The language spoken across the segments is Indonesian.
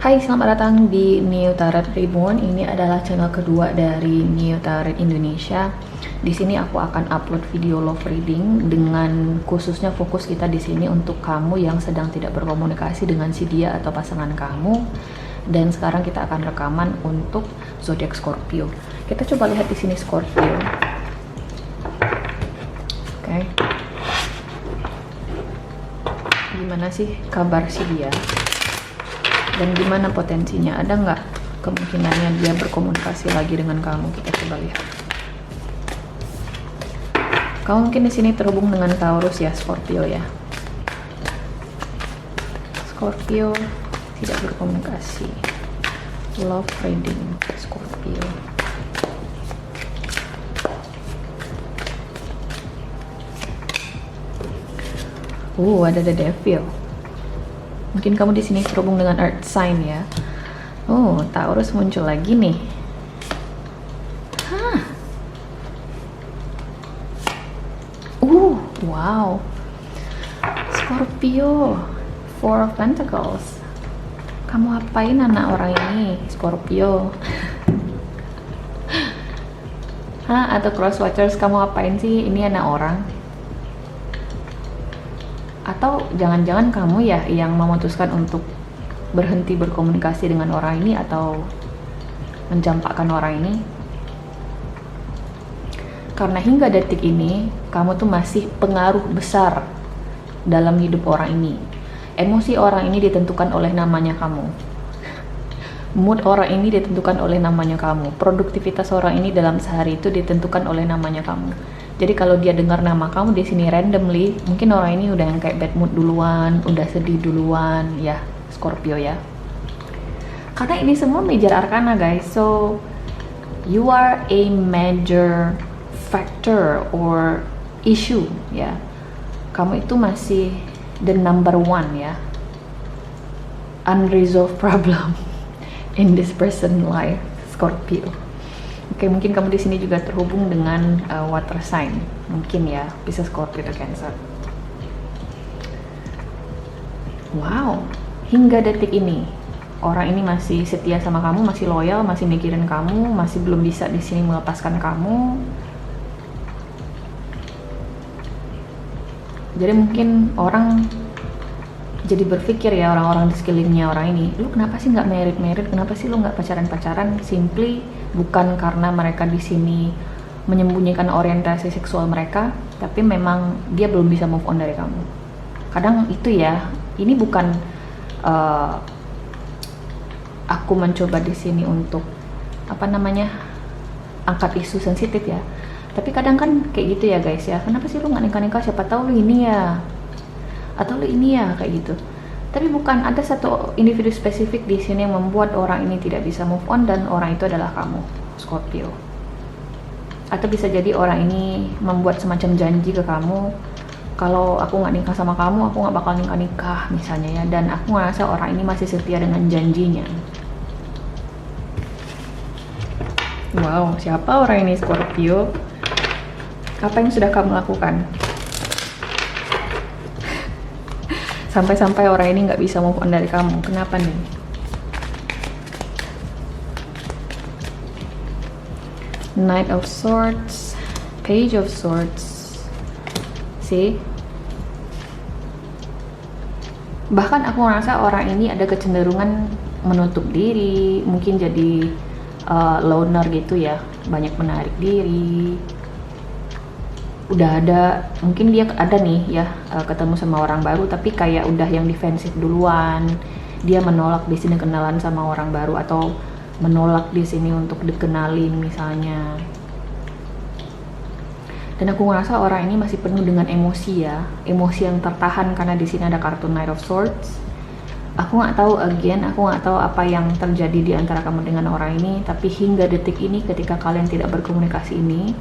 Hai, selamat datang di New Tarot Reborn. Ini adalah channel kedua dari New Tarot Indonesia. Di sini aku akan upload video love reading dengan khususnya fokus kita di sini untuk kamu yang sedang tidak berkomunikasi dengan si dia atau pasangan kamu. Dan sekarang kita akan rekaman untuk zodiak Scorpio. Kita coba lihat di sini Scorpio. Oke. Gimana sih kabar si dia? Dan gimana potensinya? Ada nggak kemungkinannya dia berkomunikasi lagi dengan kamu? Kita coba lihat. Kamu mungkin di sini terhubung dengan Taurus ya, Scorpio ya. Scorpio tidak berkomunikasi. Love reading Scorpio. Ada the Devil. Mungkin kamu di sini terhubung dengan Earth sign ya. Taurus muncul lagi nih. Wow. Scorpio, Four of Pentacles. Kamu apain anak orang ini, Scorpio? Atau Cross Watchers, kamu apain sih ini anak orang? Atau jangan-jangan kamu ya yang memutuskan untuk berhenti berkomunikasi dengan orang ini atau mencampakkan orang ini? Karena hingga detik ini kamu tuh masih pengaruh besar dalam hidup orang ini. Emosi orang ini ditentukan oleh namanya kamu. Mood orang ini ditentukan oleh namanya kamu. Produktivitas orang ini dalam sehari itu ditentukan oleh namanya kamu. Jadi kalau dia dengar nama kamu di sini randomly, mungkin orang ini udah yang kayak bad mood duluan, udah sedih duluan, ya Scorpio ya. Karena ini semua major arcana guys, so you are a major factor or issue ya. Kamu itu masih the number one ya, unresolved problem in this person life, Scorpio. Oke, mungkin kamu di sini juga terhubung dengan water sign, mungkin ya, bisa Scorpio atau Cancer. Wow, hingga detik ini orang ini masih setia sama kamu, masih loyal, masih mikirin kamu, masih belum bisa di sini melepaskan kamu. Jadi mungkin orang jadi berpikir ya, orang-orang di sekelilingnya orang ini, lu kenapa sih nggak merit, kenapa sih lu nggak pacaran, simply bukan karena mereka di sini menyembunyikan orientasi seksual mereka, tapi memang dia belum bisa move on dari kamu. Kadang itu ya, ini bukan aku mencoba di sini untuk angkat isu sensitif ya, tapi kadang kan kayak gitu ya guys ya, kenapa sih lu nggak nikah, siapa tahu lu ini ya, atau lu ini ya, kayak gitu. Tapi bukan ada satu individu spesifik di sini yang membuat orang ini tidak bisa move on, dan orang itu adalah kamu, Scorpio. Atau bisa jadi orang ini membuat semacam janji ke kamu, kalau aku nggak nikah sama kamu, aku nggak bakal nikah misalnya ya, dan aku ngerasa orang ini masih setia dengan janjinya. Wow, siapa orang ini, Scorpio? Apa yang sudah kamu lakukan? Sampai-sampai orang ini nggak bisa move on dari kamu. Kenapa nih? Knight of Swords, Page of Swords. See? Bahkan aku ngerasa orang ini ada kecenderungan menutup diri, mungkin jadi loner gitu ya, banyak menarik diri. Udah ada, mungkin dia ada nih ya, ketemu sama orang baru, tapi kayak udah yang defensif duluan. Dia menolak di sini kenalan sama orang baru, atau menolak di sini untuk dikenalin misalnya. Dan aku ngerasa orang ini masih penuh dengan emosi ya, emosi yang tertahan karena di sini ada kartu Knight of Swords. Aku nggak tahu, aku nggak tahu apa yang terjadi di antara kamu dengan orang ini, tapi hingga detik ini ketika kalian tidak berkomunikasi ini,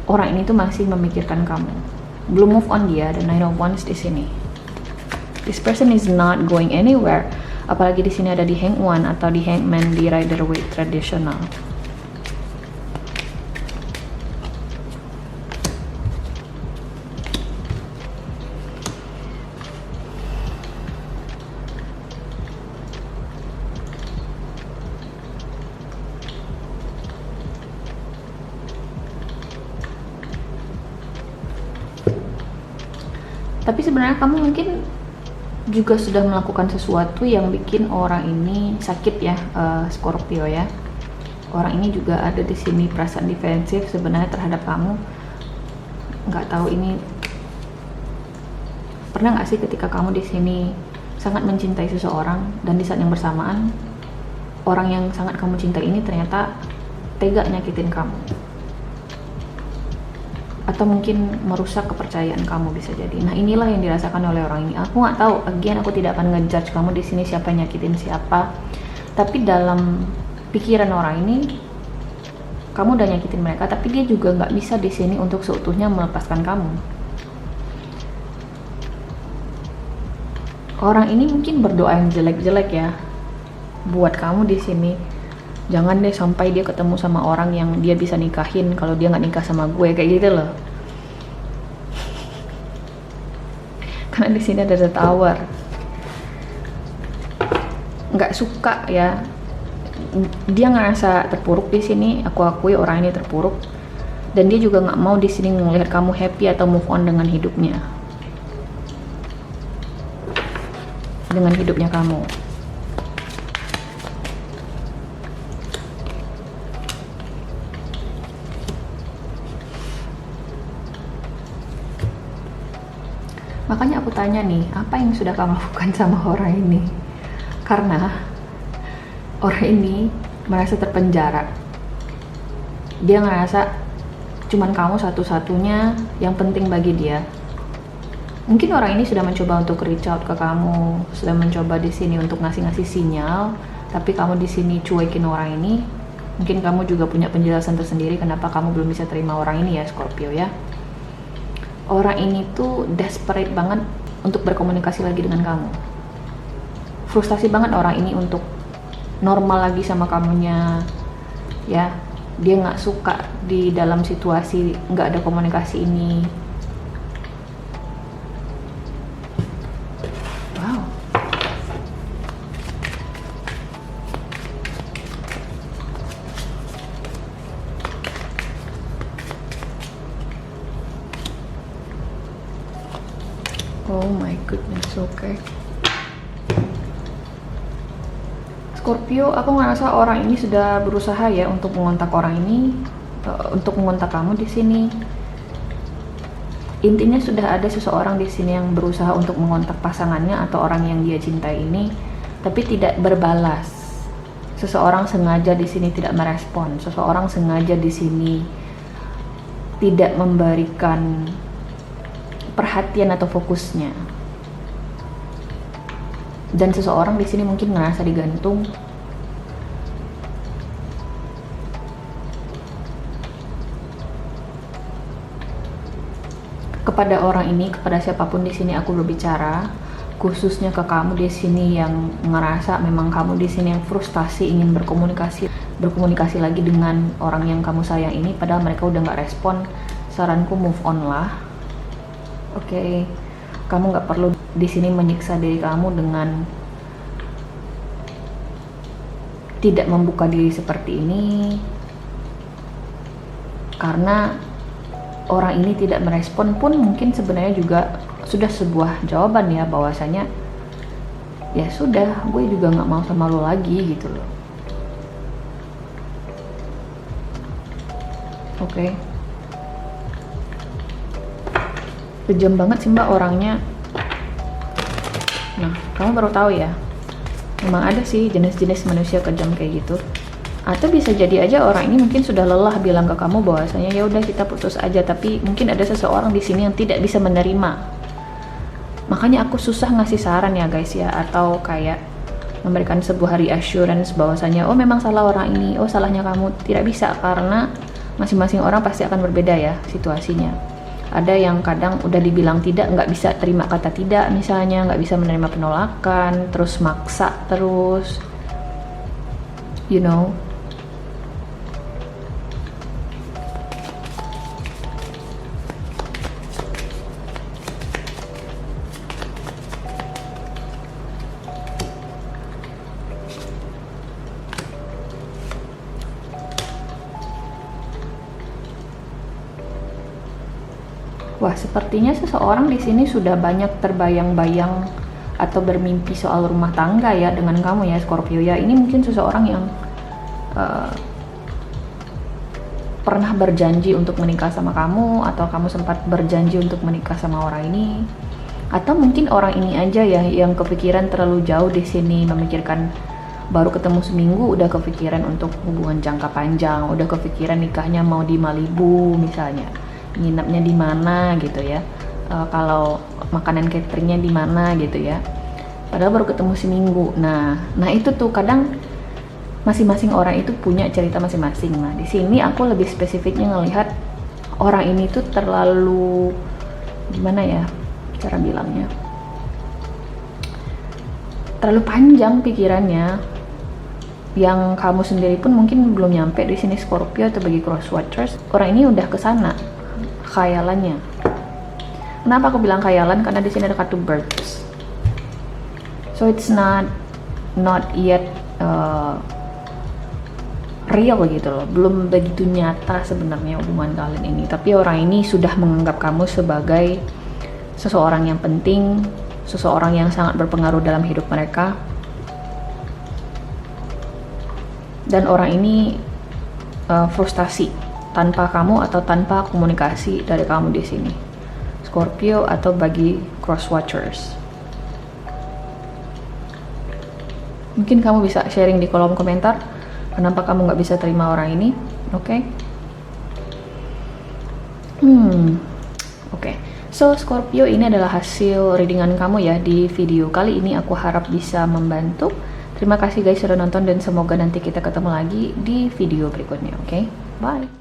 orang ini tuh masih memikirkan kamu, belum move on dia. Dan Nine of Wands di sini, this person is not going anywhere. Apalagi di sini ada di Hanged One atau di Hangman, di Rider Waite tradisional. Tapi sebenarnya kamu mungkin juga sudah melakukan sesuatu yang bikin orang ini sakit ya, Scorpio ya. Orang ini juga ada di sini perasaan defensif sebenarnya terhadap kamu. Nggak tahu ini pernah nggak sih ketika kamu di sini sangat mencintai seseorang dan di saat yang bersamaan orang yang sangat kamu cintai ini ternyata tega nyakitin kamu, atau mungkin merusak kepercayaan kamu bisa jadi. Nah inilah yang dirasakan oleh orang ini. Aku nggak tahu, again aku tidak akan ngejudge kamu di sini siapa yang nyakitin siapa, tapi dalam pikiran orang ini kamu udah nyakitin mereka, tapi dia juga nggak bisa di sini untuk seutuhnya melepaskan kamu. Orang ini mungkin berdoa yang jelek-jelek ya buat kamu di sini. Jangan deh sampai dia ketemu sama orang yang dia bisa nikahin kalau dia nggak nikah sama gue, kayak gitu loh. Karena di sini ada the tower. Nggak suka ya. Dia ngerasa terpuruk di sini. Aku akui orang ini terpuruk. Dan dia juga nggak mau di sini ngelihat kamu happy atau move on dengan hidupnya. Dengan hidupnya kamu. Makanya aku tanya nih, apa yang sudah kamu lakukan sama orang ini? Karena orang ini merasa terpenjara. Dia ngerasa cuman kamu satu-satunya yang penting bagi dia. Mungkin orang ini sudah mencoba untuk reach out ke kamu, sudah mencoba di sini untuk ngasih sinyal, tapi kamu di sini cuekin orang ini. Mungkin kamu juga punya penjelasan tersendiri kenapa kamu belum bisa terima orang ini ya, Scorpio ya. Orang ini tuh desperate banget untuk berkomunikasi lagi dengan kamu. Frustasi banget orang ini untuk normal lagi sama kamunya ya. Dia nggak suka di dalam situasi nggak ada komunikasi ini. Wow. Oh my goodness, okay. Scorpio, aku ngerasa orang ini sudah berusaha ya untuk mengontak orang ini, untuk mengontak kamu di sini. Intinya sudah ada seseorang di sini yang berusaha untuk mengontak pasangannya atau orang yang dia cintai ini, tapi tidak berbalas. Seseorang sengaja di sini tidak merespon. Seseorang sengaja di sini tidak memberikan perhatian atau fokusnya. Dan seseorang di sini mungkin ngerasa digantung. Kepada orang ini, kepada siapapun di sini aku berbicara, khususnya ke kamu di sini yang ngerasa memang kamu di sini yang frustasi ingin berkomunikasi lagi dengan orang yang kamu sayang ini, padahal mereka udah nggak respon. Saranku move on lah. Oke. Kamu nggak perlu di sini menyiksa diri kamu dengan tidak membuka diri seperti ini, karena orang ini tidak merespon pun mungkin sebenarnya juga sudah sebuah jawaban ya, bahwasanya ya sudah, gue juga nggak mau sama lo lagi gitu loh. Oke. Kejam banget sih mbak orangnya. Nah, kamu baru tahu ya, memang ada sih jenis-jenis manusia kejam kayak gitu. Atau bisa jadi aja orang ini mungkin sudah lelah bilang ke kamu bahwasanya ya udah kita putus aja, tapi mungkin ada seseorang di sini yang tidak bisa menerima. Makanya aku susah ngasih saran ya guys ya, atau kayak memberikan sebuah reassurance bahwasanya oh memang salah orang ini, oh salahnya kamu. Tidak bisa, karena masing-masing orang pasti akan berbeda ya situasinya. Ada yang kadang udah dibilang tidak, nggak bisa terima kata tidak, misalnya nggak bisa menerima penolakan, terus maksa terus, you know. Wah, sepertinya seseorang di sini sudah banyak terbayang-bayang atau bermimpi soal rumah tangga ya dengan kamu ya Scorpio ya. Ini mungkin seseorang yang pernah berjanji untuk menikah sama kamu, atau kamu sempat berjanji untuk menikah sama orang ini, atau mungkin orang ini aja ya yang kepikiran terlalu jauh di sini, memikirkan baru ketemu seminggu udah kepikiran untuk hubungan jangka panjang, udah kepikiran nikahnya mau di Malibu misalnya, nginapnya di mana gitu ya, kalau makanan cateringnya di mana gitu ya, padahal baru ketemu seminggu. Nah itu tuh kadang masing-masing orang itu punya cerita masing-masing. Nah di sini aku lebih spesifiknya ngelihat orang ini tuh terlalu, gimana ya cara bilangnya, terlalu panjang pikirannya, yang kamu sendiri pun mungkin belum nyampe di sini Scorpio. Atau bagi crosswatchers, orang ini udah kesana khayalannya. Kenapa aku bilang khayalan? Karena di sini ada kartu birds, so it's not yet real gitu loh, belum begitu nyata sebenarnya hubungan kalian ini. Tapi orang ini sudah menganggap kamu sebagai seseorang yang penting, seseorang yang sangat berpengaruh dalam hidup mereka. Dan orang ini frustasi tanpa kamu atau tanpa komunikasi dari kamu di sini Scorpio. Atau bagi crosswatchers, mungkin kamu bisa sharing di kolom komentar kenapa kamu nggak bisa terima orang ini. Oke. So Scorpio, ini adalah hasil readingan kamu ya di video kali ini. Aku harap bisa membantu. Terima kasih guys sudah nonton, dan semoga nanti kita ketemu lagi di video berikutnya. Oke, bye.